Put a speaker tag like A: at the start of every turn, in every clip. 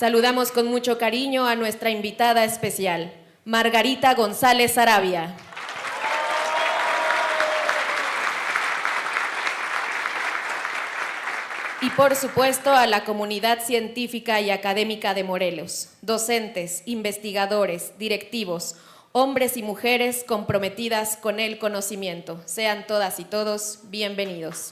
A: Saludamos con mucho cariño a nuestra invitada especial, Margarita González Arabia. Y por supuesto a la comunidad científica y académica de Morelos, docentes, investigadores, directivos, hombres y mujeres comprometidas con el conocimiento. Sean todas y todos bienvenidos.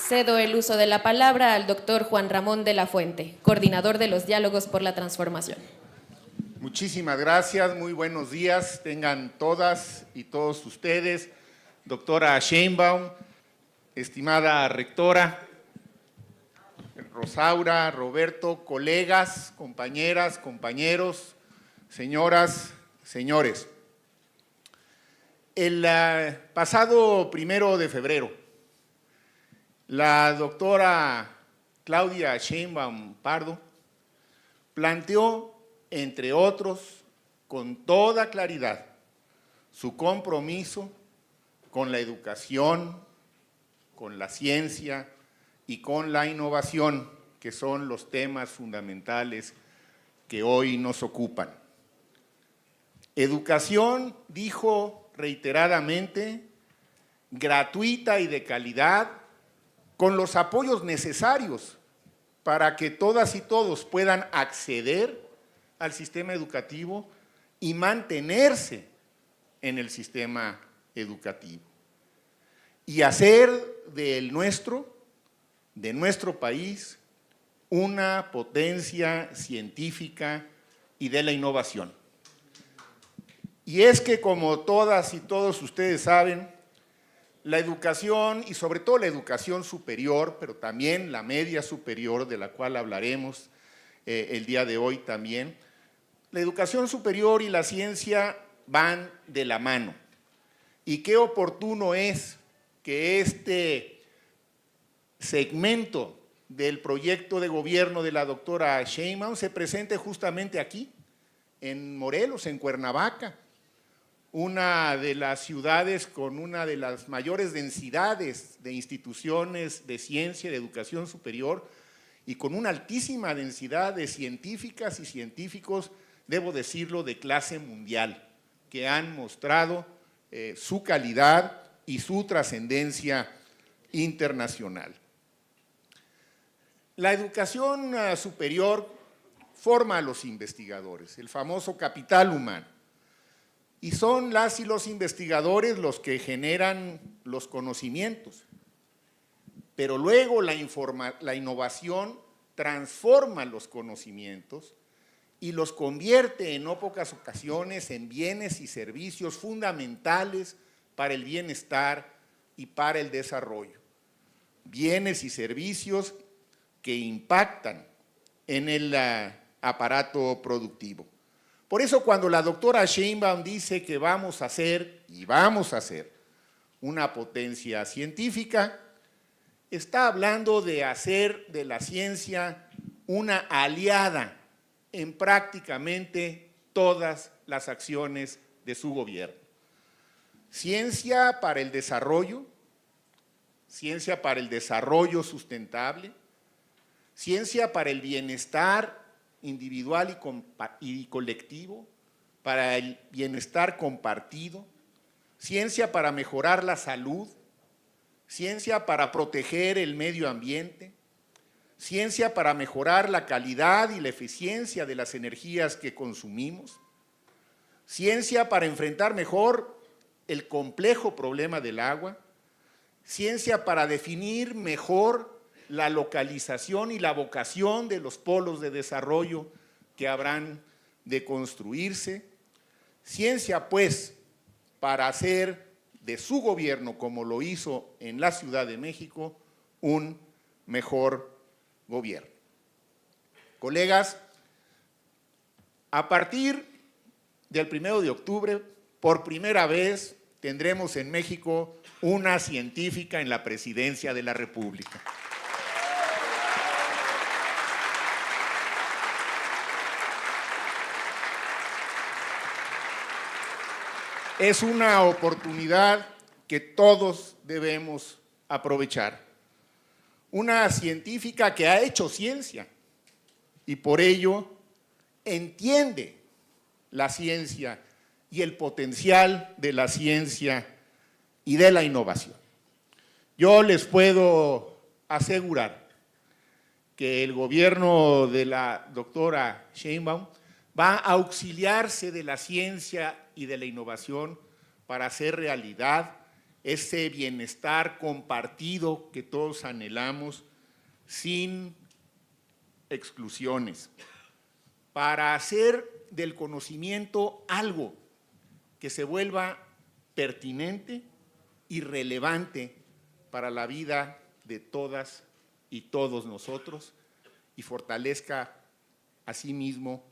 A: Cedo el uso de la palabra al doctor Juan Ramón de la Fuente, coordinador de los Diálogos por la Transformación.
B: Muchísimas gracias, muy buenos días, tengan todas y todos ustedes. Doctora Sheinbaum, estimada rectora, Rosaura, Roberto, colegas, compañeras, compañeros, señoras, señores. El pasado 1 de febrero, la doctora Claudia Sheinbaum Pardo planteó, entre otros, con toda claridad, su compromiso con la educación, con la ciencia y con la innovación, que son los temas fundamentales que hoy nos ocupan. Educación, dijo reiteradamente, gratuita y de calidad, con los apoyos necesarios para que todas y todos puedan acceder al sistema educativo y mantenerse en el sistema educativo. Y hacer de nuestro país, una potencia científica y de la innovación. Y es que, como todas y todos ustedes saben, la educación, y sobre todo la educación superior, pero también la media superior, de la cual hablaremos el día de hoy también, la educación superior y la ciencia van de la mano. Y qué oportuno es que este segmento del proyecto de gobierno de la doctora Sheinbaum se presente justamente aquí, en Morelos, en Cuernavaca, una de las ciudades con una de las mayores densidades de instituciones de ciencia y de educación superior y con una altísima densidad de científicas y científicos, debo decirlo, de clase mundial, que han mostrado su calidad y su trascendencia internacional. La educación superior forma a los investigadores, el famoso capital humano. Y son las y los investigadores los que generan los conocimientos. Pero luego la innovación transforma los conocimientos y los convierte en no pocas ocasiones en bienes y servicios fundamentales para el bienestar y para el desarrollo. Bienes y servicios que impactan en el aparato productivo. Por eso, cuando la doctora Sheinbaum dice que vamos a hacer una potencia científica, está hablando de hacer de la ciencia una aliada en prácticamente todas las acciones de su gobierno. Ciencia para el desarrollo sustentable, ciencia para el bienestar individual y colectivo, para el bienestar compartido, ciencia para mejorar la salud, ciencia para proteger el medio ambiente, ciencia para mejorar la calidad y la eficiencia de las energías que consumimos, ciencia para enfrentar mejor el complejo problema del agua, ciencia para definir mejor la localización y la vocación de los polos de desarrollo que habrán de construirse, ciencia pues para hacer de su gobierno, como lo hizo en la Ciudad de México, un mejor gobierno. Colegas, a partir del 1 de octubre, por primera vez tendremos en México una científica en la presidencia de la República. Es una oportunidad que todos debemos aprovechar. Una científica que ha hecho ciencia y por ello entiende la ciencia y el potencial de la ciencia y de la innovación. Yo les puedo asegurar que el gobierno de la doctora Sheinbaum va a auxiliarse de la ciencia y de la innovación para hacer realidad ese bienestar compartido que todos anhelamos sin exclusiones, para hacer del conocimiento algo que se vuelva pertinente y relevante para la vida de todas y todos nosotros y fortalezca asimismo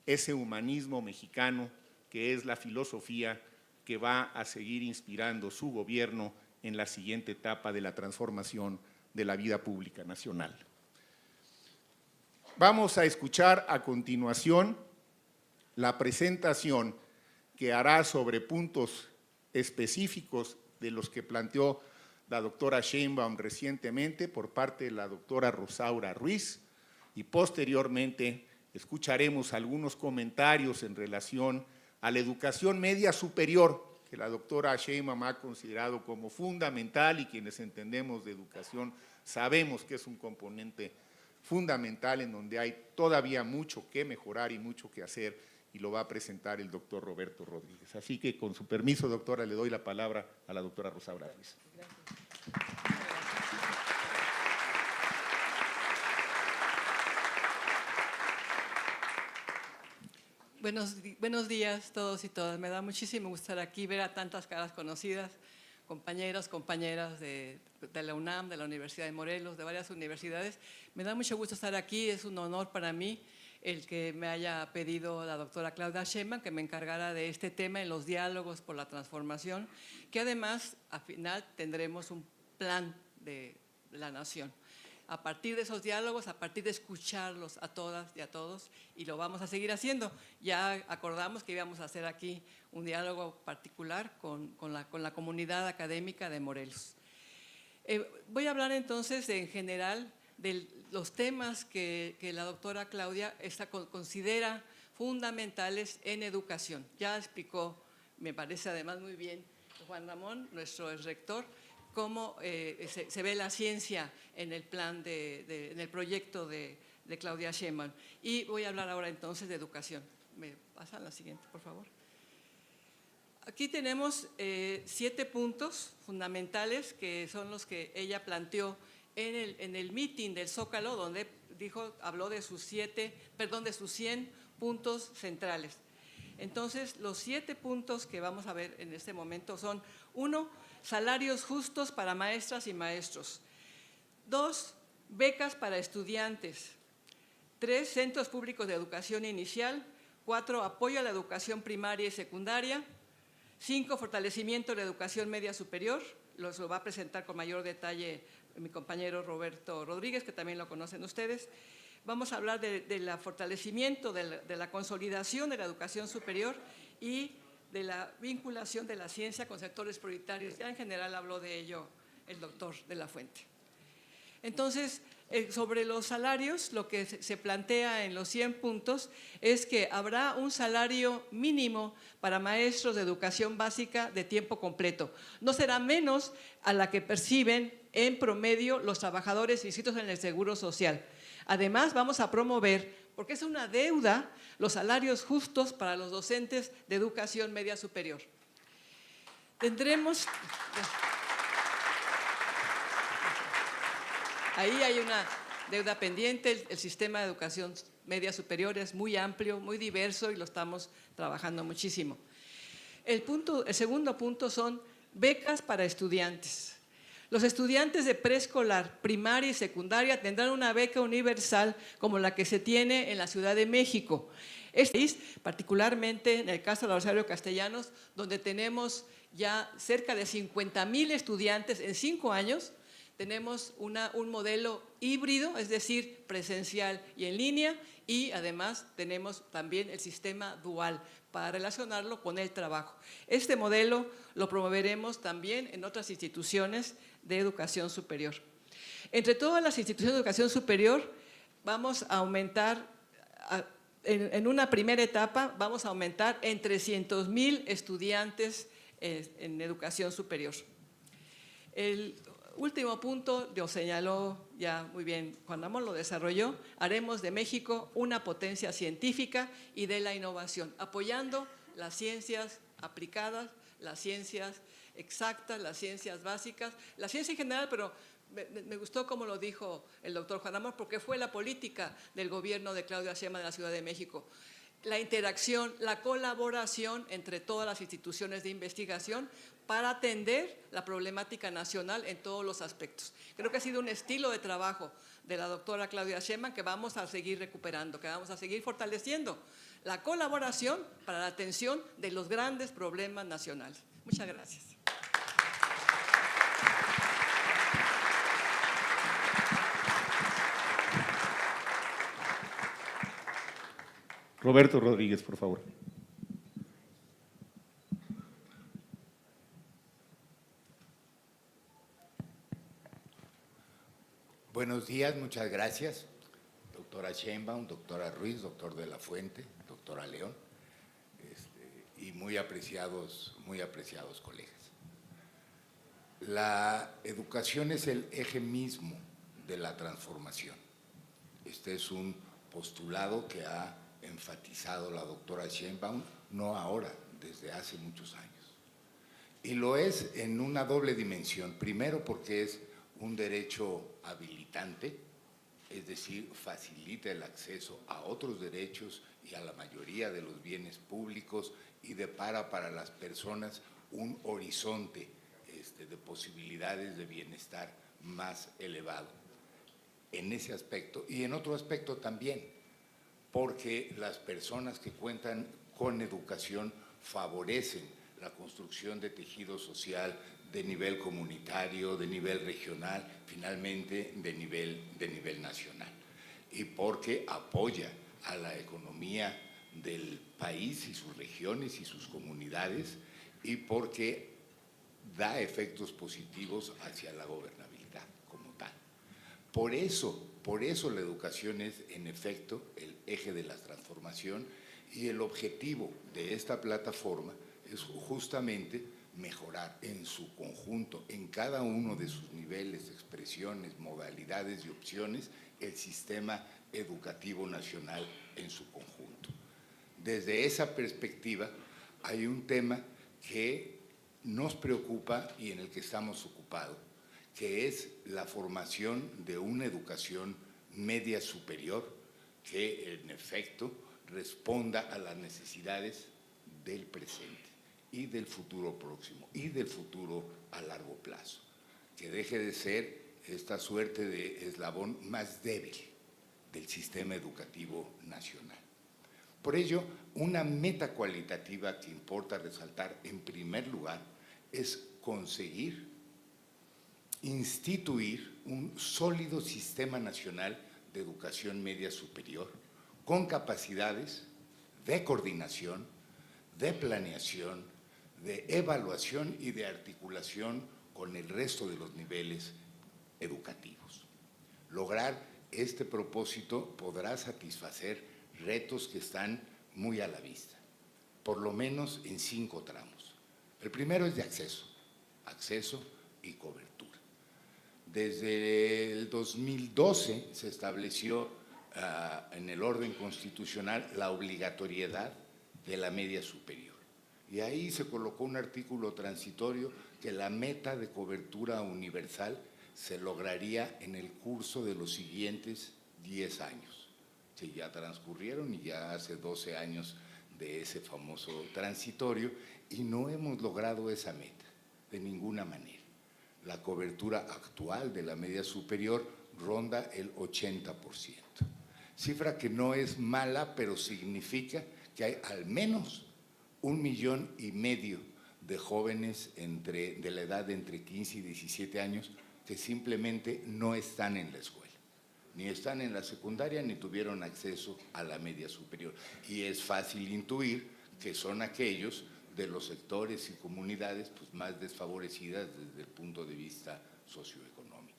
B: ese humanismo mexicano que es la filosofía que va a seguir inspirando su gobierno en la siguiente etapa de la transformación de la vida pública nacional. Vamos a escuchar a continuación la presentación que hará sobre puntos específicos de los que planteó la doctora Sheinbaum recientemente por parte de la doctora Rosaura Ruiz y posteriormente escucharemos algunos comentarios en relación a la educación media superior que la doctora Sheinbaum ha considerado como fundamental y quienes entendemos de educación sabemos que es un componente fundamental en donde hay todavía mucho que mejorar y mucho que hacer y lo va a presentar el doctor Roberto Rodríguez. Así que con su permiso, doctora, le doy la palabra a la doctora Rosaura Ruiz.
C: Buenos días todos y todas. Me da muchísimo gusto estar aquí, ver a tantas caras conocidas, compañeros, compañeras de la UNAM, de la Universidad de Morelos, de varias universidades. Me da mucho gusto estar aquí, es un honor para mí el que me haya pedido la doctora Claudia Sheinbaum que me encargara de este tema en los diálogos por la transformación, que además al final tendremos un plan de la nación. A partir de esos diálogos, a partir de escucharlos a todas y a todos, y lo vamos a seguir haciendo. Ya acordamos que íbamos a hacer aquí un diálogo particular con la comunidad académica de Morelos. Voy a hablar entonces en general de los temas que la doctora Claudia considera fundamentales en educación. Ya explicó, me parece además muy bien, Juan Ramón, nuestro rector, cómo se ve la ciencia en el plan, en el proyecto de Claudia Sheinbaum. Y voy a hablar ahora entonces de educación. ¿Me pasan la siguiente, por favor? Aquí tenemos 7 puntos fundamentales que son los que ella planteó en el meeting del Zócalo, donde habló de sus 100 puntos centrales. Entonces, los 7 puntos que vamos a ver en este momento son: 1, salarios justos para maestras y maestros; 2, becas para estudiantes; 3, centros públicos de educación inicial; 4, apoyo a la educación primaria y secundaria; 5, fortalecimiento de la educación media superior. Lo va a presentar con mayor detalle mi compañero Roberto Rodríguez, que también lo conocen ustedes. Vamos a hablar del fortalecimiento, de la consolidación de la educación superior y de la vinculación de la ciencia con sectores prioritarios. Ya en general habló de ello el doctor de la Fuente. Entonces, sobre los salarios, lo que se plantea en los 100 puntos es que habrá un salario mínimo para maestros de educación básica de tiempo completo. No será menos a la que perciben en promedio los trabajadores inscritos en el Seguro Social. Además, vamos a promover, porque es una deuda, los salarios justos para los docentes de educación media superior. Tendremos… Ahí hay una deuda pendiente. El sistema de educación media superior es muy amplio, muy diverso y lo estamos trabajando muchísimo. El segundo punto son becas para estudiantes. Los estudiantes de preescolar, primaria y secundaria tendrán una beca universal como la que se tiene en la Ciudad de México. Este país, particularmente en el caso de Rosario Castellanos, donde tenemos ya cerca de 50,000 estudiantes en 5 años, tenemos un modelo híbrido, es decir, presencial y en línea, y además tenemos también el sistema dual para relacionarlo con el trabajo. Este modelo lo promoveremos también en otras instituciones de educación superior. Entre todas las instituciones de educación superior vamos a aumentar, en una primera etapa, vamos a aumentar en 300,000 estudiantes en educación superior. El último punto lo señaló ya muy bien Juan Ramón, lo desarrolló. Haremos de México una potencia científica y de la innovación, apoyando las ciencias aplicadas, las ciencias exactas, las ciencias básicas, la ciencia en general, pero me gustó como lo dijo el doctor Juan Ramón, porque fue la política del gobierno de Claudia Sheinbaum de la Ciudad de México. La interacción, la colaboración entre todas las instituciones de investigación para atender la problemática nacional en todos los aspectos. Creo que ha sido un estilo de trabajo de la doctora Claudia Sheinbaum que vamos a seguir recuperando, que vamos a seguir fortaleciendo. La colaboración para la atención de los grandes problemas nacionales. Muchas gracias.
B: Roberto Rodríguez, por favor.
D: Buenos días, muchas gracias. Doctora Sheinbaum, doctora Ruiz, doctor de la Fuente, doctora León, y muy apreciados colegas. La educación es el eje mismo de la transformación. Este es un postulado que ha enfatizado la doctora Sheinbaum, no ahora, desde hace muchos años. Y lo es en una doble dimensión. Primero, porque es un derecho habilitante, es decir, facilita el acceso a otros derechos y a la mayoría de los bienes públicos y depara para las personas un horizonte de posibilidades de bienestar más elevado. En ese aspecto y en otro aspecto también, porque las personas que cuentan con educación favorecen la construcción de tejido social de nivel comunitario, de nivel regional, finalmente de nivel nacional, y porque apoya a la economía del país y sus regiones y sus comunidades, y porque da efectos positivos hacia la gobernabilidad como tal. Por eso la educación es, en efecto, el eje de la transformación, y el objetivo de esta plataforma es justamente mejorar en su conjunto, en cada uno de sus niveles, expresiones, modalidades y opciones, el sistema educativo nacional en su conjunto. Desde esa perspectiva, hay un tema que nos preocupa y en el que estamos ocupados, que es la formación de una educación media superior que, en efecto, responda a las necesidades del presente y del futuro próximo y del futuro a largo plazo, que deje de ser esta suerte de eslabón más débil del sistema educativo nacional. Por ello, una meta cualitativa que importa resaltar en primer lugar es conseguir instituir un sólido sistema nacional de educación media superior con capacidades de coordinación, de planeación, de evaluación y de articulación con el resto de los niveles educativos. Lograr este propósito podrá satisfacer retos que están muy a la vista, por lo menos en 5 tramos. El primero es de acceso y cobertura. Desde el 2012 se estableció en el orden constitucional la obligatoriedad de la media superior. Y ahí se colocó un artículo transitorio que la meta de cobertura universal se lograría en el curso de los siguientes 10 años. Sí, ya transcurrieron y ya hace 12 años de ese famoso transitorio y no hemos logrado esa meta de ninguna manera. La cobertura actual de la media superior ronda el 80%. Cifra que no es mala, pero significa que hay al menos 1,5 millones de jóvenes de la edad de entre 15 y 17 años que simplemente no están en la escuela, ni están en la secundaria, ni tuvieron acceso a la media superior. Y es fácil intuir que son aquellos de los sectores y comunidades pues, más desfavorecidas desde el punto de vista socioeconómico.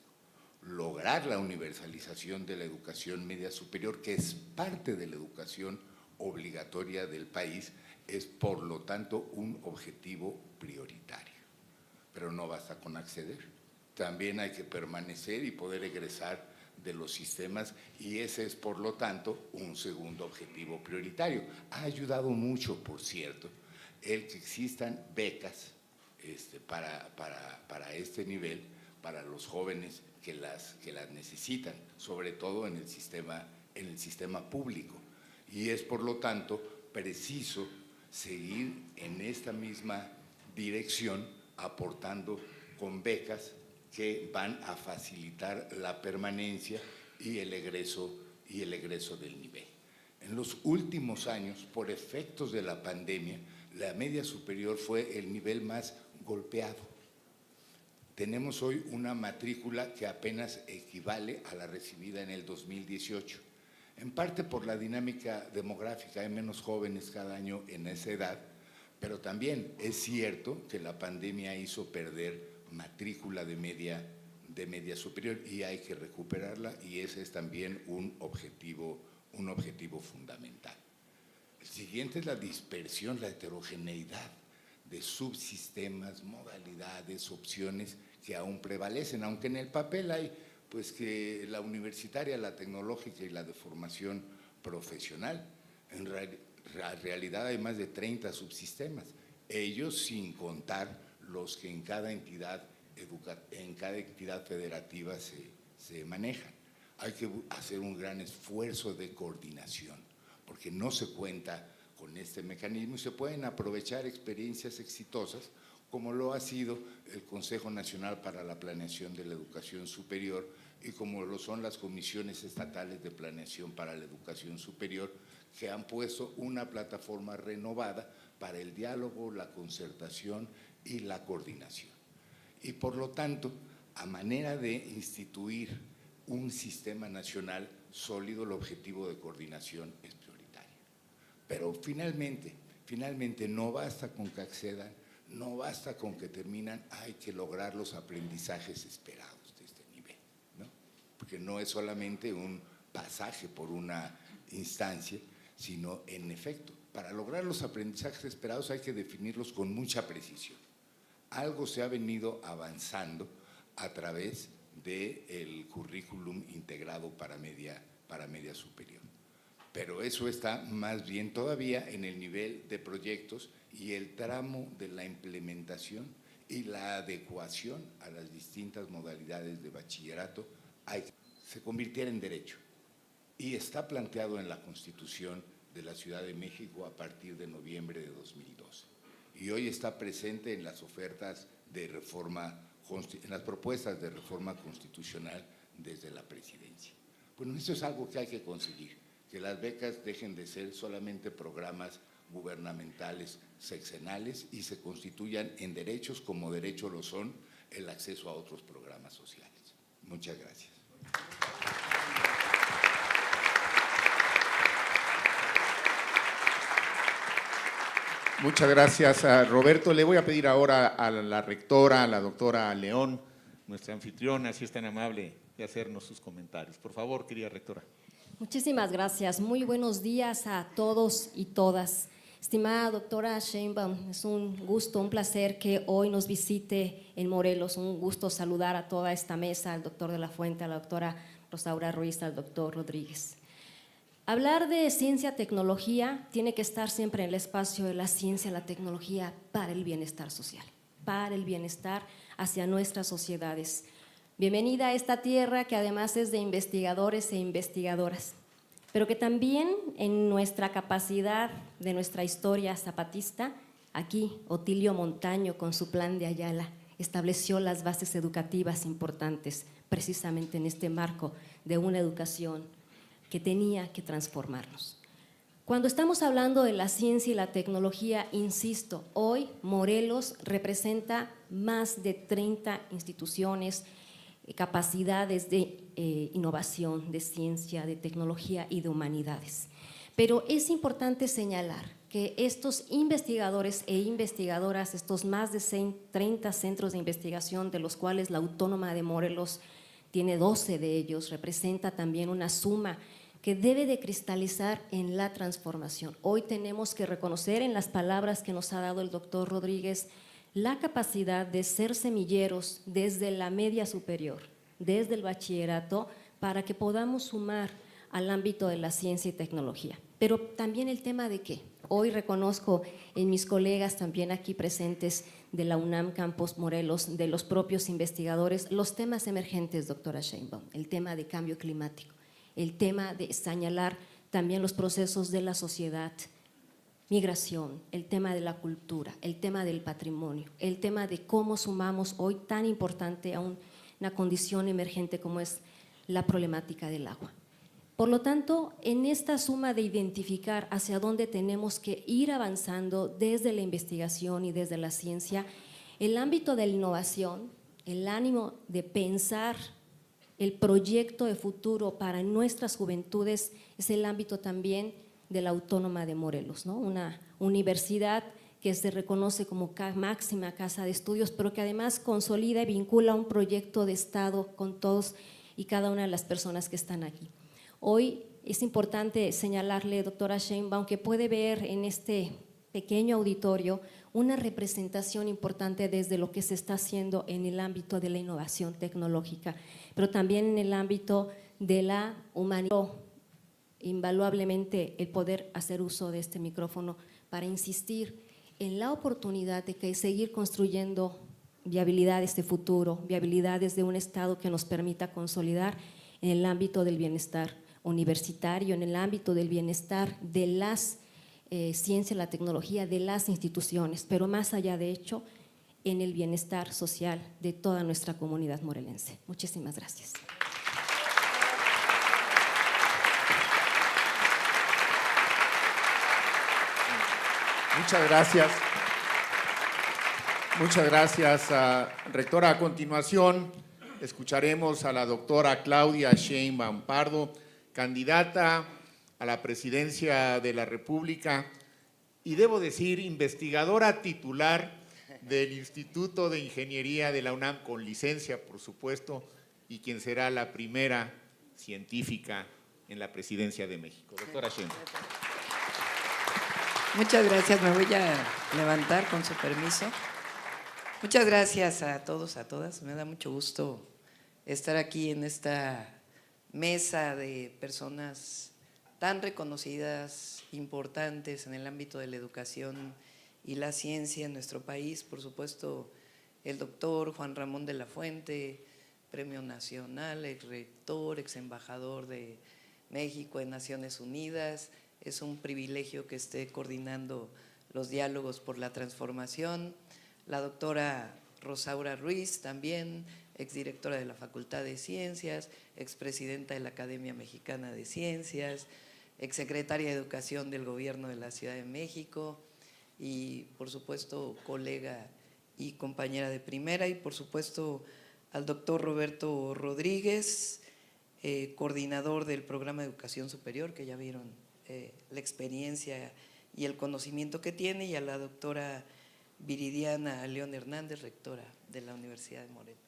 D: Lograr la universalización de la educación media superior, que es parte de la educación obligatoria del país, es por lo tanto un objetivo prioritario. Pero no basta con acceder, también hay que permanecer y poder egresar de los sistemas, y ese es por lo tanto un segundo objetivo prioritario. Ha ayudado mucho, por cierto, el que existan becas para este nivel, para los jóvenes que las necesitan, sobre todo en el sistema público. Y es por lo tanto preciso seguir en esta misma dirección, aportando con becas que van a facilitar la permanencia y el egreso del nivel. En los últimos años, por efectos de la pandemia, la media superior fue el nivel más golpeado. Tenemos hoy una matrícula que apenas equivale a la recibida en el 2018, en parte por la dinámica demográfica, hay menos jóvenes cada año en esa edad, pero también es cierto que la pandemia hizo perder matrícula de media superior y hay que recuperarla, y ese es también un objetivo fundamental. El siguiente es la dispersión, la heterogeneidad de subsistemas, modalidades, opciones que aún prevalecen, aunque en el papel hay pues que la universitaria, la tecnológica y la de formación profesional. En realidad hay más de 30 subsistemas, ellos sin contar los que en cada entidad federativa se manejan. Hay que hacer un gran esfuerzo de coordinación, porque no se cuenta con este mecanismo y se pueden aprovechar experiencias exitosas, como lo ha sido el Consejo Nacional para la Planeación de la Educación Superior y como lo son las comisiones estatales de planeación para la educación superior, que han puesto una plataforma renovada para el diálogo, la concertación y la coordinación. Y por lo tanto, a manera de instituir un sistema nacional sólido, el objetivo de coordinación es prioritario. Pero finalmente no basta con que accedan, no basta con que terminan, hay que lograr los aprendizajes esperados de este nivel, ¿no? Porque no es solamente un pasaje por una instancia, sino en efecto, para lograr los aprendizajes esperados hay que definirlos con mucha precisión. Algo se ha venido avanzando a través del currículum integrado para media superior. Pero eso está más bien todavía en el nivel de proyectos y el tramo de la implementación y la adecuación a las distintas modalidades de bachillerato se convirtiera en derecho. Y está planteado en la Constitución de la Ciudad de México a partir de noviembre de 2012. Y hoy está presente en las ofertas de reforma, en las propuestas de reforma constitucional desde la presidencia. Bueno, eso es algo que hay que conseguir, que las becas dejen de ser solamente programas gubernamentales sexenales y se constituyan en derechos, como derecho lo son el acceso a otros programas sociales. Muchas gracias.
B: Muchas gracias, Roberto. Le voy a pedir ahora a la rectora, a la doctora León, nuestra anfitriona, si es tan amable de hacernos sus comentarios. Por favor, querida rectora.
E: Muchísimas gracias. Muy buenos días a todos y todas. Estimada doctora Sheinbaum, es un gusto, un placer que hoy nos visite en Morelos. Un gusto saludar a toda esta mesa, al doctor de la Fuente, a la doctora Rosaura Ruiz, al doctor Rodríguez. Hablar de ciencia, tecnología, tiene que estar siempre en el espacio de la ciencia, la tecnología para el bienestar social, para el bienestar hacia nuestras sociedades. Bienvenida a esta tierra que además es de investigadores e investigadoras, pero que también en nuestra capacidad de nuestra historia zapatista, aquí Otilio Montaño con su plan de Ayala estableció las bases educativas importantes precisamente en este marco de una educación que tenía que transformarnos. Cuando estamos hablando de la ciencia y la tecnología, insisto, hoy Morelos representa más de 30 instituciones, capacidades de innovación, de ciencia, de tecnología y de humanidades. Pero es importante señalar que estos investigadores e investigadoras, estos más de 30 centros de investigación, de los cuales la Autónoma de Morelos tiene 12 de ellos, representa también una suma que debe de cristalizar en la transformación. Hoy tenemos que reconocer en las palabras que nos ha dado el doctor Rodríguez la capacidad de ser semilleros desde la media superior, desde el bachillerato, para que podamos sumar al ámbito de la ciencia y tecnología. Pero también el tema de qué. Hoy reconozco en mis colegas también aquí presentes de la UNAM Campus Morelos, de los propios investigadores, los temas emergentes, doctora Sheinbaum, el tema de cambio climático, el tema de señalar también los procesos de la sociedad, migración, el tema de la cultura, el tema del patrimonio, el tema de cómo sumamos hoy tan importante a una condición emergente como es la problemática del agua. Por lo tanto, en esta suma de identificar hacia dónde tenemos que ir avanzando desde la investigación y desde la ciencia, el ámbito de la innovación, el ánimo de pensar el proyecto de futuro para nuestras juventudes es el ámbito también de la Autónoma de Morelos, ¿no? Una universidad que se reconoce como máxima casa de estudios, pero que además consolida y vincula un proyecto de Estado con todos y cada una de las personas que están aquí. Hoy es importante señalarle, doctora Sheinbaum, que puede ver en este pequeño auditorio una representación importante desde lo que se está haciendo en el ámbito de la innovación tecnológica, pero también en el ámbito de la humanidad. Invaluablemente el poder hacer uso de este micrófono para insistir en la oportunidad de que seguir construyendo viabilidades de futuro, viabilidades de un Estado que nos permita consolidar en el ámbito del bienestar universitario, en el ámbito del bienestar de las ciencias, la tecnología, de las instituciones, pero más allá de hecho, en el bienestar social de toda nuestra comunidad morelense. Muchísimas gracias.
B: Muchas gracias. Muchas gracias, rectora. A continuación, escucharemos a la doctora Claudia Sheinbaum Pardo, candidata a la presidencia de la República y, debo decir, investigadora titular del Instituto de Ingeniería de la UNAM, con licencia, por supuesto, y quien será la primera científica en la presidencia de México. Doctora Sheinbaum.
F: Muchas gracias, me voy a levantar con su permiso. Muchas gracias a todos, a todas. Me da mucho gusto estar aquí en esta mesa de personas tan reconocidas, importantes en el ámbito de la educación y la ciencia en nuestro país. Por supuesto, el doctor Juan Ramón de la Fuente, Premio Nacional, ex rector, ex embajador de México en Naciones Unidas. Es un privilegio que esté coordinando los diálogos por la transformación. La doctora Rosaura Ruiz, también exdirectora de la Facultad de Ciencias, expresidenta de la Academia Mexicana de Ciencias, exsecretaria de Educación del Gobierno de la Ciudad de México y, por supuesto, colega y compañera de primera. Y, por supuesto, al doctor Roberto Rodríguez, coordinador del Programa de Educación Superior, que ya vieron la experiencia y el conocimiento que tiene, y a la doctora Viridiana León Hernández, rectora de la Universidad de Morelos.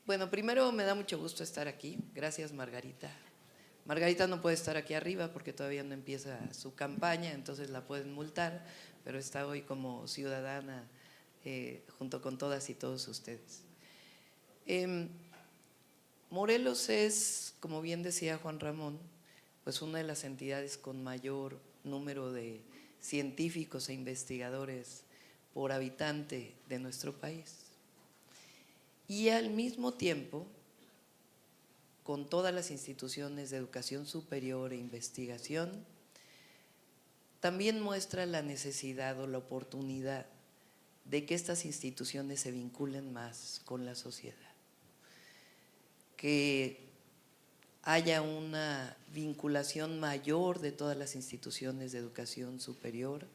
F: Bueno, primero me da mucho gusto estar aquí. Gracias, Margarita. Margarita no puede estar aquí arriba porque todavía no empieza su campaña, entonces la pueden multar, pero está hoy como ciudadana junto con todas y todos ustedes. Morelos es, como bien decía Juan Ramón, pues una de las entidades con mayor número de científicos e investigadores por habitante de nuestro país. Y al mismo tiempo, con todas las instituciones de educación superior e investigación, también muestra la necesidad o la oportunidad de que estas instituciones se vinculen más con la sociedad, que haya una vinculación mayor de todas las instituciones de educación superior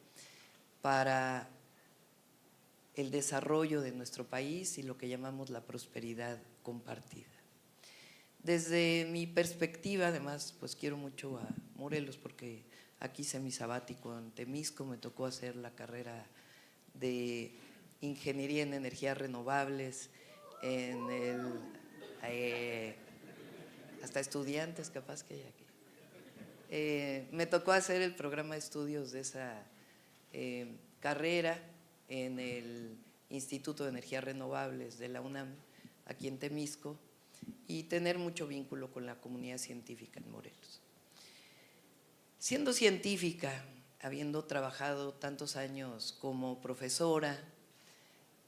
F: para el desarrollo de nuestro país y lo que llamamos la prosperidad compartida. Desde mi perspectiva, además, pues quiero mucho a Morelos porque aquí semisabático en Temisco, me tocó hacer la carrera de Ingeniería en Energías Renovables, hasta estudiantes capaz que hay aquí. Me tocó hacer el programa de estudios de esa carrera en el Instituto de Energías Renovables de la UNAM, aquí en Temisco, y tener mucho vínculo con la comunidad científica en Morelos. Siendo científica, habiendo trabajado tantos años como profesora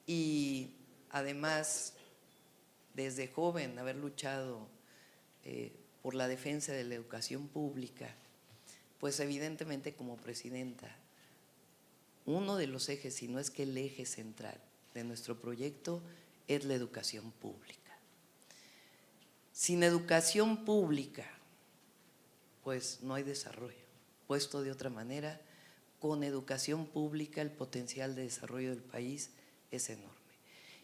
F: y además desde joven haber luchado por la defensa de la educación pública, pues evidentemente como presidenta, uno de los ejes, si no es que el eje central de nuestro proyecto es la educación pública. Sin educación pública, pues no hay desarrollo. Puesto de otra manera, con educación pública el potencial de desarrollo del país es enorme.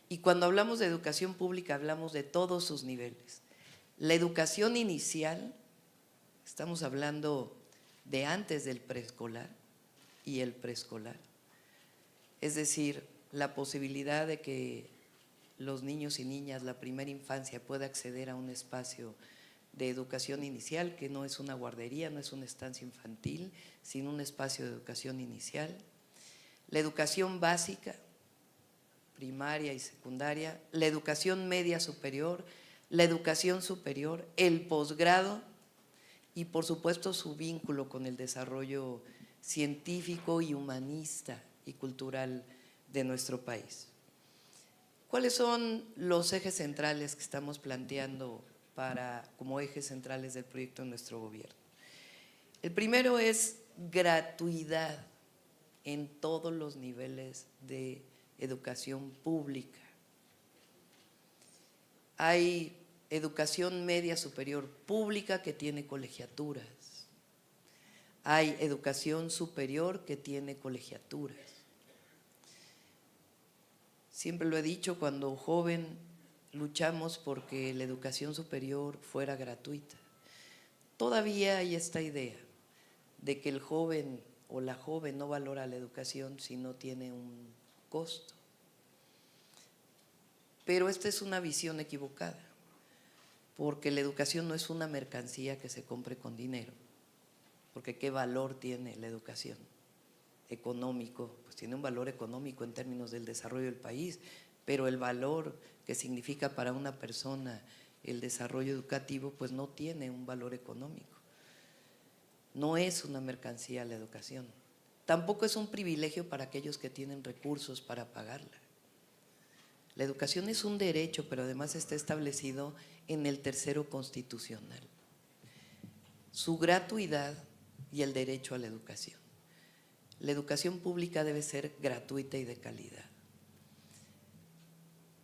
F: Y cuando hablamos de educación pública hablamos de todos sus niveles. La educación inicial, estamos hablando de antes del preescolar y el preescolar. Es decir, la posibilidad de que los niños y niñas, la primera infancia, pueda acceder a un espacio de educación inicial, que no es una guardería, no es una estancia infantil, sino un espacio de educación inicial. La educación básica, primaria y secundaria, la educación media superior, la educación superior, el posgrado y por supuesto su vínculo con el desarrollo científico y humanista y cultural de nuestro país. ¿Cuáles son los ejes centrales que estamos planteando como ejes centrales del proyecto de nuestro gobierno? El primero es gratuidad en todos los niveles de educación pública. Hay educación media superior pública que tiene colegiaturas. Hay educación superior que tiene colegiaturas. Siempre lo he dicho, cuando joven luchamos porque la educación superior fuera gratuita. Todavía hay esta idea de que el joven o la joven no valora la educación si no tiene un costo. Pero esta es una visión equivocada, porque la educación no es una mercancía que se compre con dinero, porque ¿qué valor tiene la educación? Económico, pues tiene un valor económico en términos del desarrollo del país, pero el valor que significa para una persona el desarrollo educativo, pues no tiene un valor económico. No es una mercancía la educación. Tampoco es un privilegio para aquellos que tienen recursos para pagarla. La educación es un derecho, pero además está establecido en el tercero constitucional. Su gratuidad y el derecho a la educación. La educación pública debe ser gratuita y de calidad.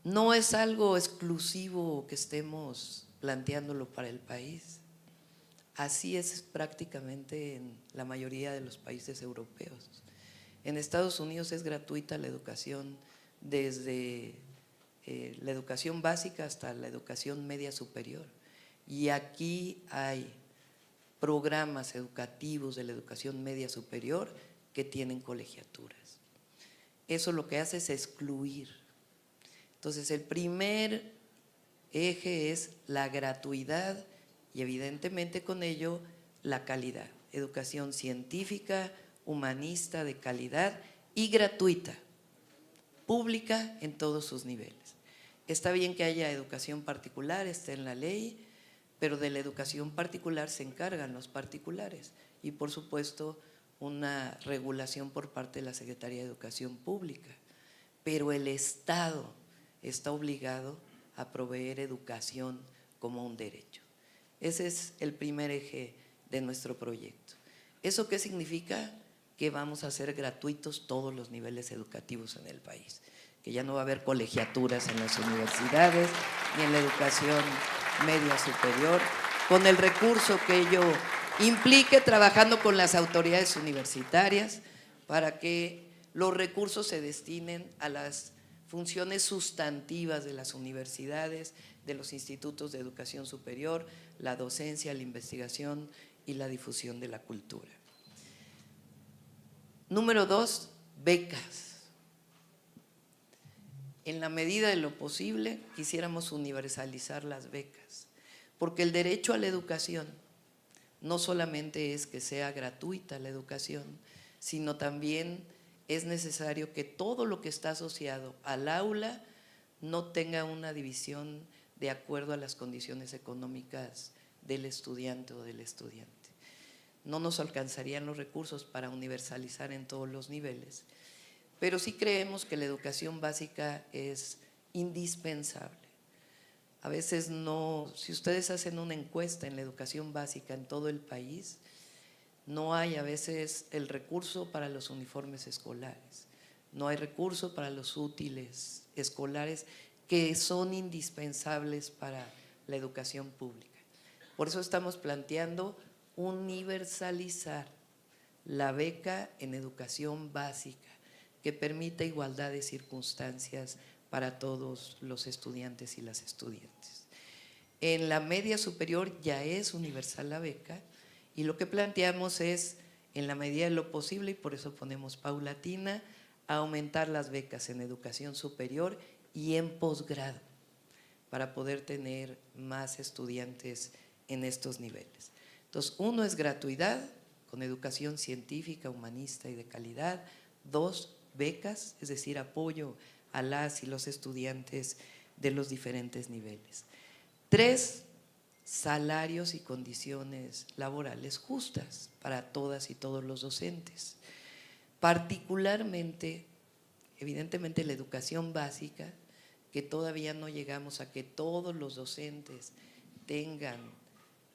F: No es algo exclusivo que estemos planteándolo para el país. Así es prácticamente en la mayoría de los países europeos. En Estados Unidos es gratuita la educación desde la educación básica hasta la educación media superior. Y aquí hay programas educativos de la educación media superior que tienen colegiaturas. Eso lo que hace es excluir. Entonces, el primer eje es la gratuidad y evidentemente con ello la calidad. Educación científica, humanista, de calidad y gratuita, pública en todos sus niveles. Está bien que haya educación particular, está en la ley, pero de la educación particular se encargan los particulares y por supuesto una regulación por parte de la Secretaría de Educación Pública, pero el Estado está obligado a proveer educación como un derecho. Ese es el primer eje de nuestro proyecto. ¿Eso qué significa? Que vamos a hacer gratuitos todos los niveles educativos en el país, que ya no va a haber colegiaturas en las universidades ni en la educación media superior, con el recurso que ello implique, trabajando con las autoridades universitarias para que los recursos se destinen a las funciones sustantivas de las universidades, de los institutos de educación superior, la docencia, la investigación y la difusión de la cultura. Número 2, becas. En la medida de lo posible, quisiéramos universalizar las becas, porque el derecho a la educación no solamente es que sea gratuita la educación, sino también es necesario que todo lo que está asociado al aula no tenga una división de acuerdo a las condiciones económicas del estudiante o del estudiante. No nos alcanzarían los recursos para universalizar en todos los niveles, pero sí creemos que la educación básica es indispensable. A veces no, si ustedes hacen una encuesta en la educación básica en todo el país, no hay a veces el recurso para los uniformes escolares, no hay recurso para los útiles escolares que son indispensables para la educación pública. Por eso estamos planteando universalizar la beca en educación básica, que permita igualdad de circunstancias para todos los estudiantes y las estudiantes. En la media superior ya es universal la beca y lo que planteamos es, en la medida de lo posible, y por eso ponemos paulatina, aumentar las becas en educación superior y en posgrado para poder tener más estudiantes en estos niveles. Entonces, uno es gratuidad con educación científica, humanista y de calidad. 2, becas, es decir, apoyo a las y los estudiantes de los diferentes niveles. 3, salarios y condiciones laborales justas para todas y todos los docentes. Particularmente, evidentemente, la educación básica, que todavía no llegamos a que todos los docentes tengan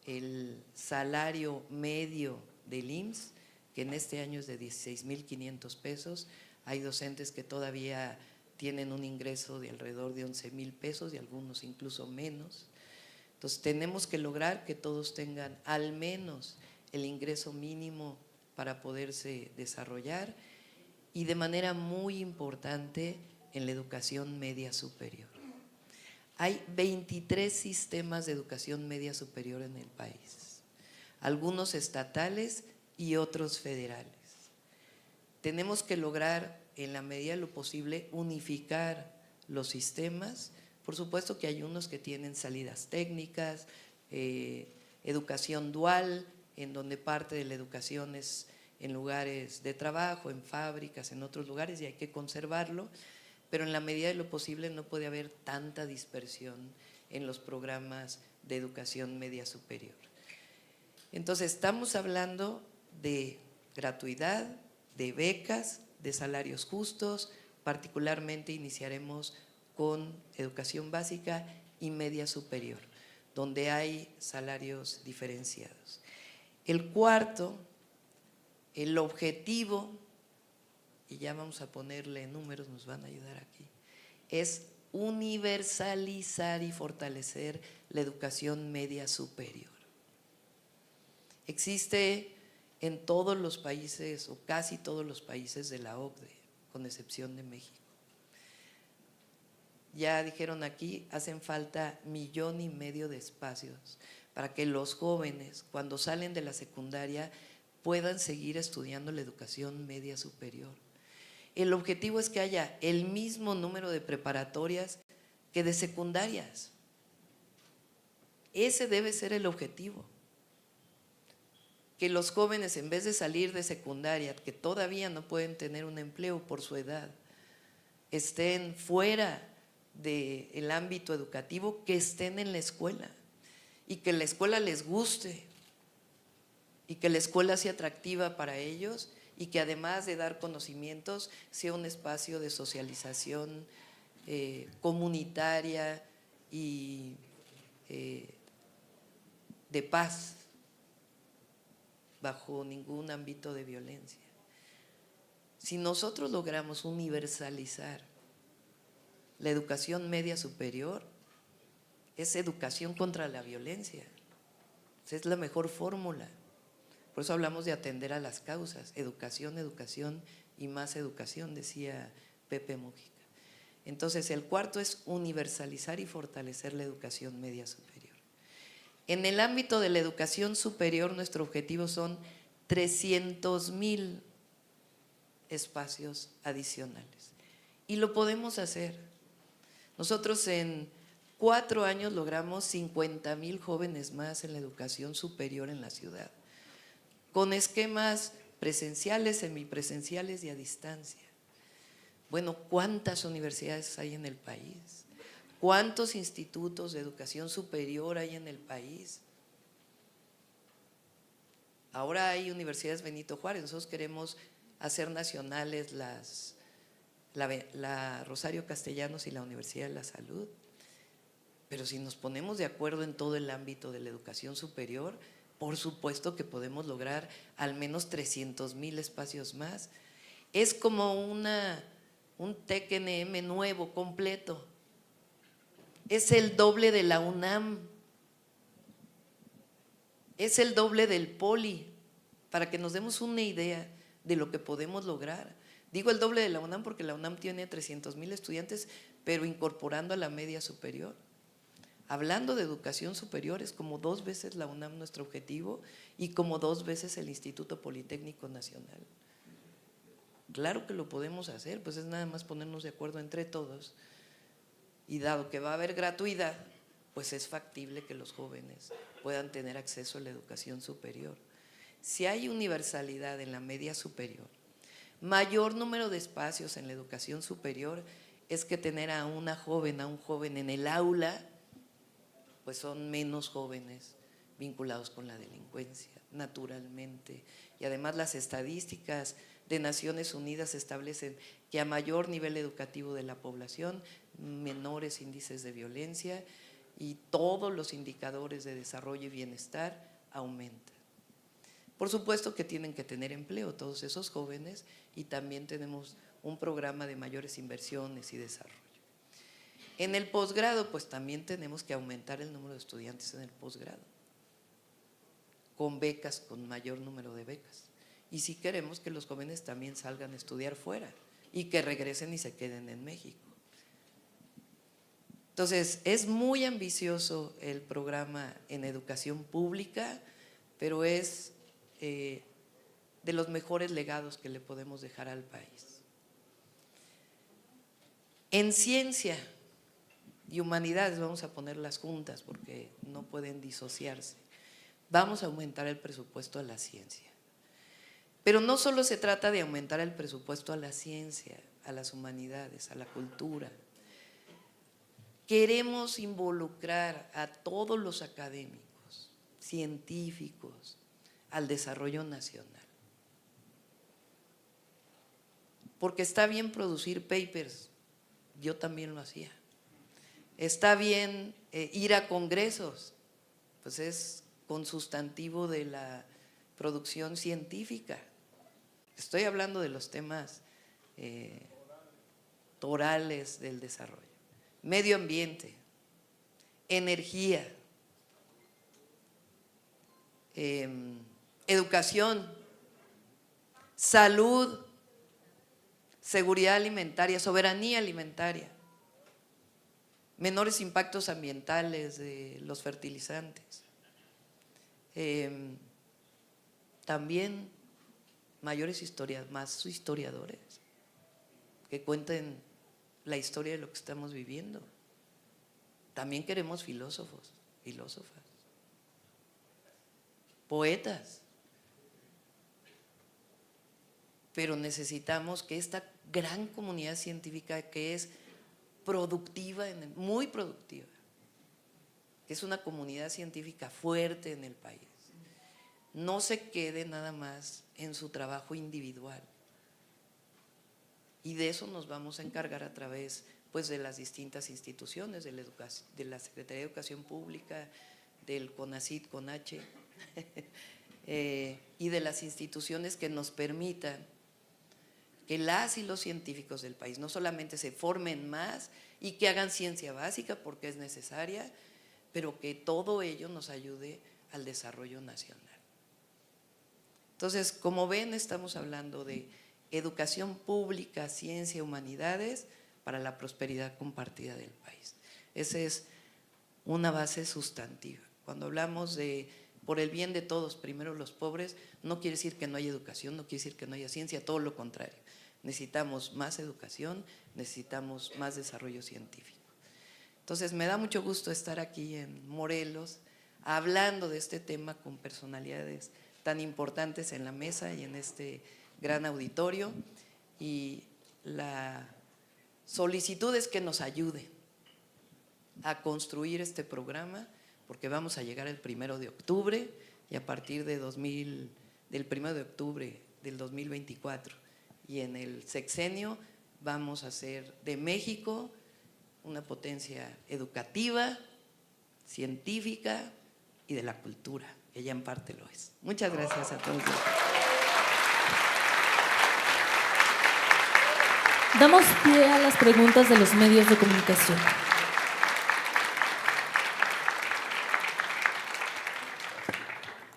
F: el salario medio del IMSS, que en este año es de 16,500 pesos. Hay docentes que todavía tienen un ingreso de alrededor de 11,000 pesos y algunos incluso menos. Entonces tenemos que lograr que todos tengan al menos el ingreso mínimo para poderse desarrollar, y de manera muy importante en la educación media superior. Hay 23 sistemas de educación media superior en el país, algunos estatales y otros federales. Tenemos que lograr, en la medida de lo posible, unificar los sistemas. Por supuesto que hay unos que tienen salidas técnicas, educación dual, en donde parte de la educación es en lugares de trabajo, en fábricas, en otros lugares, y hay que conservarlo, pero en la medida de lo posible no puede haber tanta dispersión en los programas de educación media superior. Entonces, estamos hablando de gratuidad, de becas, de salarios justos. Particularmente iniciaremos con educación básica y media superior, donde hay salarios diferenciados. El cuarto, el objetivo, y ya vamos a ponerle números, nos van a ayudar aquí, es universalizar y fortalecer la educación media superior. Existe en todos los países, o casi todos los países de la OCDE, con excepción de México. Ya dijeron aquí, hacen falta 1,5 millones de espacios para que los jóvenes, cuando salen de la secundaria, puedan seguir estudiando la educación media superior. El objetivo es que haya el mismo número de preparatorias que de secundarias. Ese debe ser el objetivo. Que los jóvenes, en vez de salir de secundaria, que todavía no pueden tener un empleo por su edad, estén fuera del ámbito educativo, que estén en la escuela y que la escuela les guste y que la escuela sea atractiva para ellos, y que además de dar conocimientos sea un espacio de socialización comunitaria y de paz, bajo ningún ámbito de violencia. Si nosotros logramos universalizar la educación media superior, es educación contra la violencia. Esa es la mejor fórmula. Por eso hablamos de atender a las causas, educación, educación y más educación, decía Pepe Mujica. Entonces, el cuarto es universalizar y fortalecer la educación media superior. En el ámbito de la educación superior, nuestro objetivo son 300,000 espacios adicionales. Y lo podemos hacer. Nosotros en 4 años logramos 50,000 jóvenes más en la educación superior en la ciudad, con esquemas presenciales, semipresenciales y a distancia. Bueno, ¿cuántas universidades hay en el país? ¿Cuántos institutos de educación superior hay en el país? Ahora hay universidades Benito Juárez, nosotros queremos hacer nacionales la Rosario Castellanos y la Universidad de la Salud. Pero si nos ponemos de acuerdo en todo el ámbito de la educación superior, por supuesto que podemos lograr al menos 300,000 espacios más. Es como un TEC-NM nuevo, completo. Es el doble de la UNAM. Es el doble del Poli, para que nos demos una idea de lo que podemos lograr. Digo el doble de la UNAM porque la UNAM tiene 300,000 estudiantes, pero incorporando a la media superior. Hablando de educación superior, es como 2 veces la UNAM nuestro objetivo y como 2 veces el Instituto Politécnico Nacional. Claro que lo podemos hacer, pues es nada más ponernos de acuerdo entre todos. Y dado que va a haber gratuidad, pues es factible que los jóvenes puedan tener acceso a la educación superior. Si hay universalidad en la media superior, mayor número de espacios en la educación superior es que tener a un joven en el aula, pues son menos jóvenes vinculados con la delincuencia, naturalmente. Y además las estadísticas de Naciones Unidas establecen que a mayor nivel educativo de la población, menores índices de violencia y todos los indicadores de desarrollo y bienestar aumentan. Por supuesto que tienen que tener empleo todos esos jóvenes y también tenemos un programa de mayores inversiones y desarrollo. En el posgrado, pues también tenemos que aumentar el número de estudiantes en el posgrado, con becas, con mayor número de becas. Y sí queremos que los jóvenes también salgan a estudiar fuera y que regresen y se queden en México. Entonces, es muy ambicioso el programa en educación pública, pero es de los mejores legados que le podemos dejar al país. En ciencia y humanidades, vamos a ponerlas juntas porque no pueden disociarse, vamos a aumentar el presupuesto a la ciencia. Pero no solo se trata de aumentar el presupuesto a la ciencia, a las humanidades, a la cultura. Queremos involucrar a todos los académicos, científicos, al desarrollo nacional. Porque está bien producir papers, yo también lo hacía. Está bien ir a congresos, pues es consustantivo de la producción científica. Estoy hablando de los temas torales del desarrollo. Medio ambiente, energía, educación, salud, seguridad alimentaria, soberanía alimentaria, menores impactos ambientales de los fertilizantes, también mayores historias, más historiadores que cuenten la historia de lo que estamos viviendo. También queremos filósofos, filósofas, poetas, pero necesitamos que esta gran comunidad científica que es productiva, muy productiva, que es una comunidad científica fuerte en el país, no se quede nada más en su trabajo individual. Y de eso nos vamos a encargar a través pues, de las distintas instituciones, de la Secretaría de Educación Pública, del CONACYT, CONACHE, y de las instituciones que nos permitan que las y los científicos del país no solamente se formen más y que hagan ciencia básica porque es necesaria, pero que todo ello nos ayude al desarrollo nacional. Entonces, como ven, estamos hablando de educación pública, ciencia, humanidades para la prosperidad compartida del país. Esa es una base sustantiva. Cuando hablamos de por el bien de todos, primero los pobres, no quiere decir que no haya educación, no quiere decir que no haya ciencia, todo lo contrario. Necesitamos más educación, necesitamos más desarrollo científico. Entonces, me da mucho gusto estar aquí en Morelos, hablando de este tema con personalidades tan importantes en la mesa y en este gran auditorio. Y la solicitud es que nos ayuden a construir este programa, porque vamos a llegar el 1 de octubre y a partir del 1 de octubre del 2024 y en el sexenio vamos a hacer de México una potencia educativa, científica y de la cultura, que ya en parte lo es. Muchas gracias a todos.
G: Damos pie a las preguntas de los medios de comunicación.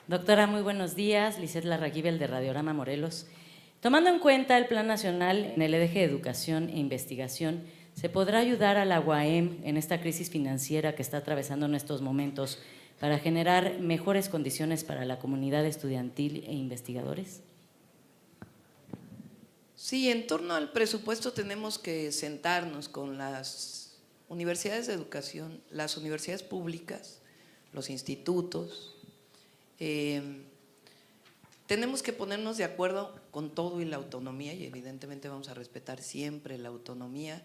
H: Doctora, muy buenos días. Lisette Larraguibel de Radiorama Morelos. Tomando en cuenta el Plan Nacional en el eje de Educación e Investigación, ¿se podrá ayudar a la UAM en esta crisis financiera que está atravesando en estos momentos para generar mejores condiciones para la comunidad estudiantil e investigadores?
F: Sí, en torno al presupuesto tenemos que sentarnos con las universidades de educación, las universidades públicas, los institutos. Tenemos que ponernos de acuerdo con todo y la autonomía, y evidentemente vamos a respetar siempre la autonomía,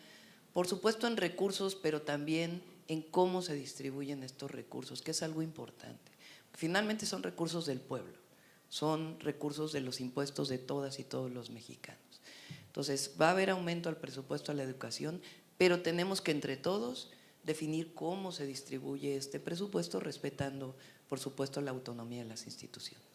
F: por supuesto en recursos, pero también en cómo se distribuyen estos recursos, que es algo importante. Finalmente son recursos del pueblo, son recursos de los impuestos de todas y todos los mexicanos. Entonces, va a haber aumento al presupuesto a la educación, pero tenemos que entre todos definir cómo se distribuye este presupuesto, respetando, por supuesto, la autonomía de las instituciones.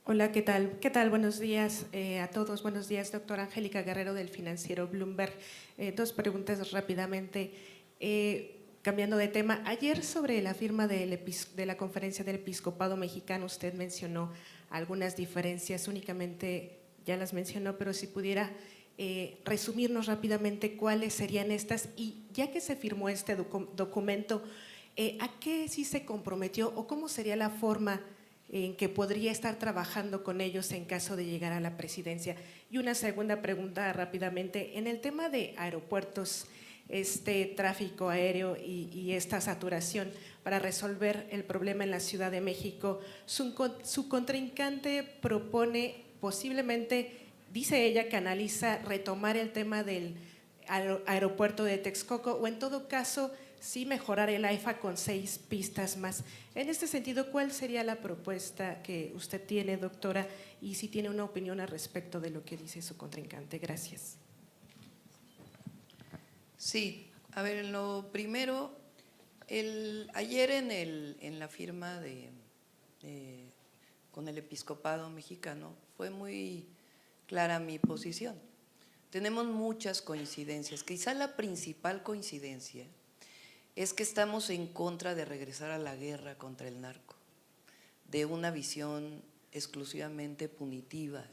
I: Hola, ¿qué tal? ¿Qué tal? Buenos días a todos. Buenos días, doctora Angélica Guerrero del financiero Bloomberg. Dos preguntas rápidamente. Cambiando de tema, ayer sobre la firma de la Conferencia del Episcopado Mexicano, usted mencionó algunas diferencias, únicamente ya las mencionó, pero si pudiera resumirnos rápidamente cuáles serían estas, y ya que se firmó este documento, ¿a qué sí se comprometió o cómo sería la forma en que podría estar trabajando con ellos en caso de llegar a la presidencia? Y una segunda pregunta rápidamente, en el tema de aeropuertos, este tráfico aéreo y esta saturación, para resolver el problema en la Ciudad de México, su contrincante propone posiblemente, dice ella, que analiza retomar el tema del aeropuerto de Texcoco, o en todo caso sí mejorar el AIFA con 6 pistas más. En este sentido, ¿cuál sería la propuesta que usted tiene, doctora? Y si tiene una opinión al respecto de lo que dice su contrincante. Gracias.
F: Sí, a ver, en lo primero, ayer en la firma con el Episcopado Mexicano fue muy clara mi posición. Tenemos muchas coincidencias, quizá la principal coincidencia es que estamos en contra de regresar a la guerra contra el narco, de una visión exclusivamente punitiva,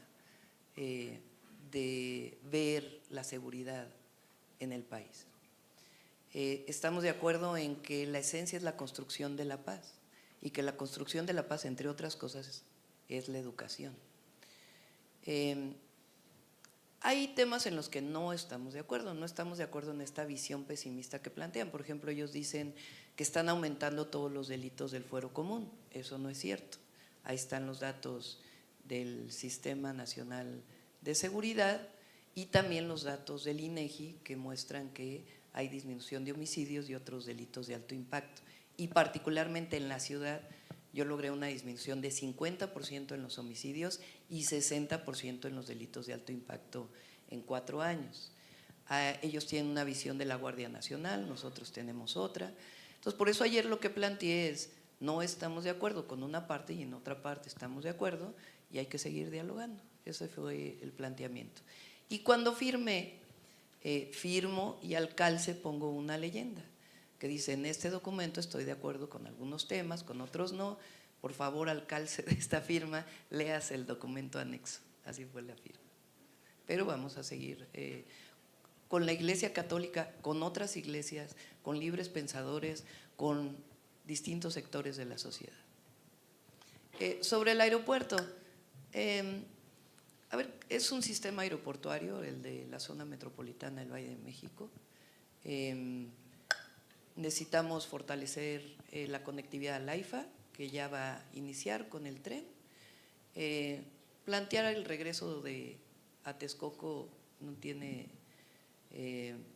F: de ver la seguridad en el país. Estamos de acuerdo en que la esencia es la construcción de la paz y que la construcción de la paz, entre otras cosas, es la educación. Hay temas en los que no estamos de acuerdo, no estamos de acuerdo en esta visión pesimista que plantean. Por ejemplo, ellos dicen que están aumentando todos los delitos del fuero común. Eso no es cierto. Ahí están los datos del Sistema Nacional de Seguridad y también los datos del INEGI que muestran que hay disminución de homicidios y otros delitos de alto impacto. Y particularmente en la ciudad, yo logré una disminución de 50% en los homicidios y 60% en los delitos de alto impacto en 4 años. Ellos tienen una visión de la Guardia Nacional, nosotros tenemos otra. Entonces, por eso ayer lo que planteé es, no estamos de acuerdo con una parte y en otra parte estamos de acuerdo y hay que seguir dialogando. Ese fue el planteamiento. Y cuando firmo y al calce pongo una leyenda que dice, en este documento estoy de acuerdo con algunos temas, con otros no, por favor, al calce de esta firma, leas el documento anexo. Así fue la firma. Pero vamos a seguir con la Iglesia Católica, con otras iglesias, con libres pensadores, con distintos sectores de la sociedad. Sobre el aeropuerto, a ver, es un sistema aeroportuario, el de la zona metropolitana del Valle de México. Necesitamos fortalecer la conectividad al AIFA, que ya va a iniciar con el tren. Plantear el regreso a Texcoco no tiene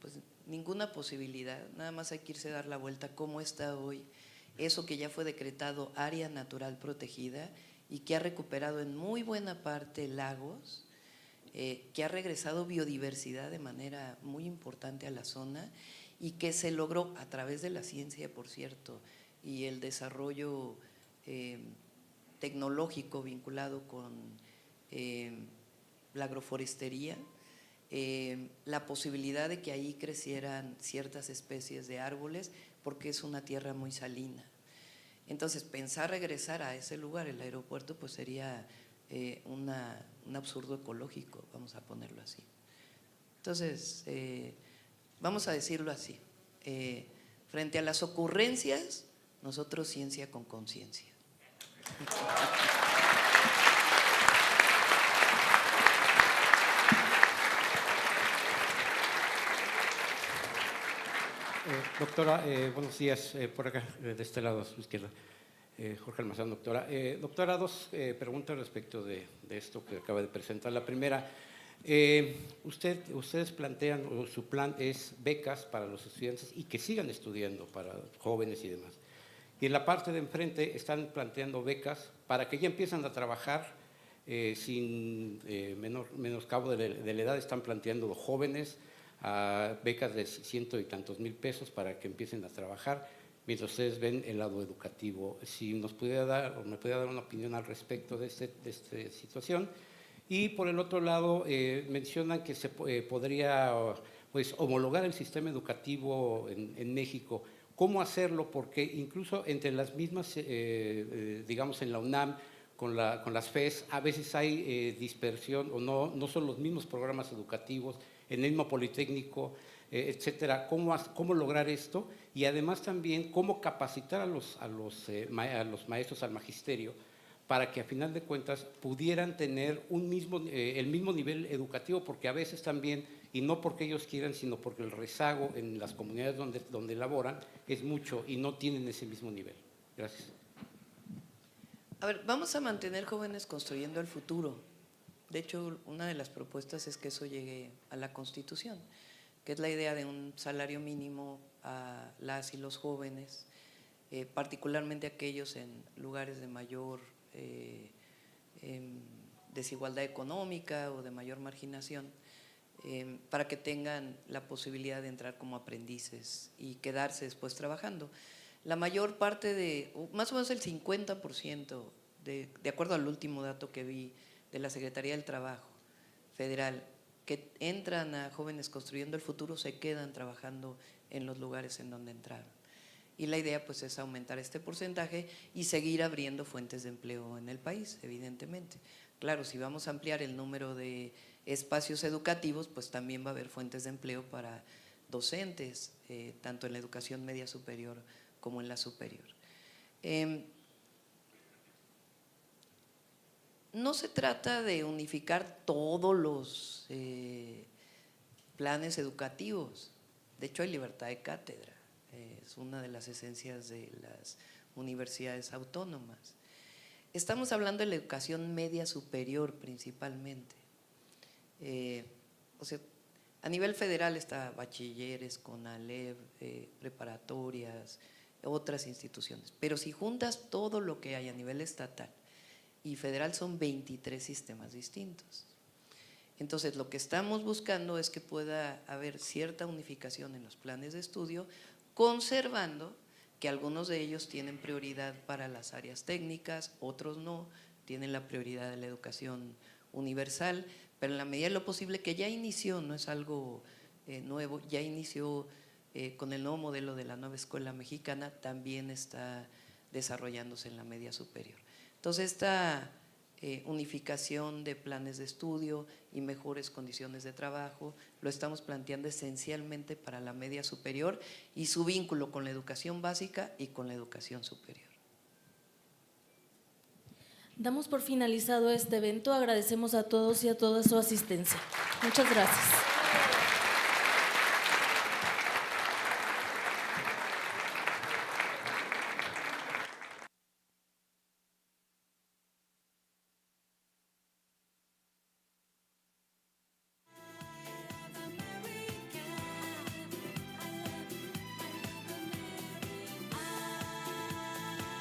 F: pues, ninguna posibilidad, nada más hay que irse a dar la vuelta cómo está hoy eso que ya fue decretado área natural protegida y que ha recuperado en muy buena parte lagos, que ha regresado biodiversidad de manera muy importante a la zona y que se logró a través de la ciencia, por cierto, y el desarrollo tecnológico vinculado con la agroforestería, la posibilidad de que ahí crecieran ciertas especies de árboles porque es una tierra muy salina. Entonces, pensar regresar a ese lugar, el aeropuerto, pues sería un absurdo ecológico, vamos a ponerlo así. Entonces, vamos a decirlo así, frente a las ocurrencias, nosotros ciencia con conciencia.
J: Doctora, buenos días, por acá, de este lado a su izquierda, Jorge Almazán, doctora. Doctora, dos preguntas respecto de esto que acaba de presentar. La primera, ustedes plantean, o su plan es becas para los estudiantes y que sigan estudiando para jóvenes y demás. Y en la parte de enfrente están planteando becas para que ya empiezan a trabajar sin menoscabo de la edad, están planteando los jóvenes a becas de 100 y tantos mil pesos para que empiecen a trabajar, mientras ustedes ven el lado educativo. Si nos pudiera dar, o me pudiera dar una opinión al respecto de esta situación. Y por el otro lado, mencionan que se podría pues, homologar el sistema educativo en México. ¿Cómo hacerlo? Porque incluso entre las mismas, digamos en la UNAM, con las FES, a veces hay dispersión o no son los mismos programas educativos, en el mismo Politécnico, etcétera. ¿Cómo lograr esto? Y además también, ¿cómo capacitar a los maestros, al magisterio, para que a final de cuentas pudieran tener el mismo nivel educativo? Porque a veces también, y no porque ellos quieran, sino porque el rezago en las comunidades donde laboran es mucho y no tienen ese mismo nivel. Gracias.
F: A ver, vamos a mantener Jóvenes Construyendo el Futuro. De hecho, una de las propuestas es que eso llegue a la Constitución, que es la idea de un salario mínimo a las y los jóvenes, particularmente aquellos en lugares de mayor desigualdad económica o de mayor marginación, para que tengan la posibilidad de entrar como aprendices y quedarse después trabajando. La mayor parte más o menos el 50%, de acuerdo al último dato que vi de la Secretaría del Trabajo Federal, que entran a Jóvenes Construyendo el Futuro, se quedan trabajando en los lugares en donde entraron. Y la idea pues es aumentar este porcentaje y seguir abriendo fuentes de empleo en el país, evidentemente. Claro, si vamos a ampliar el número de espacios educativos, pues también va a haber fuentes de empleo para docentes, tanto en la educación media superior como en la superior. No se trata de unificar todos los planes educativos. De hecho, hay libertad de cátedra. Es una de las esencias de las universidades autónomas. Estamos hablando de la educación media superior principalmente. O sea, a nivel federal está bachilleres, CONALEP, preparatorias, otras instituciones. Pero si juntas todo lo que hay a nivel estatal y federal, son 23 sistemas distintos. Entonces, lo que estamos buscando es que pueda haber cierta unificación en los planes de estudio, conservando que algunos de ellos tienen prioridad para las áreas técnicas, otros no, tienen la prioridad de la educación universal, pero en la medida de lo posible, que ya inició, no es algo nuevo, ya inició con el nuevo modelo de la nueva escuela mexicana, también está desarrollándose en la media superior. Entonces, esta unificación de planes de estudio y mejores condiciones de trabajo lo estamos planteando esencialmente para la media superior y su vínculo con la educación básica y con la educación superior.
G: Damos por finalizado este evento. Agradecemos a todos y a todas su asistencia. Muchas gracias.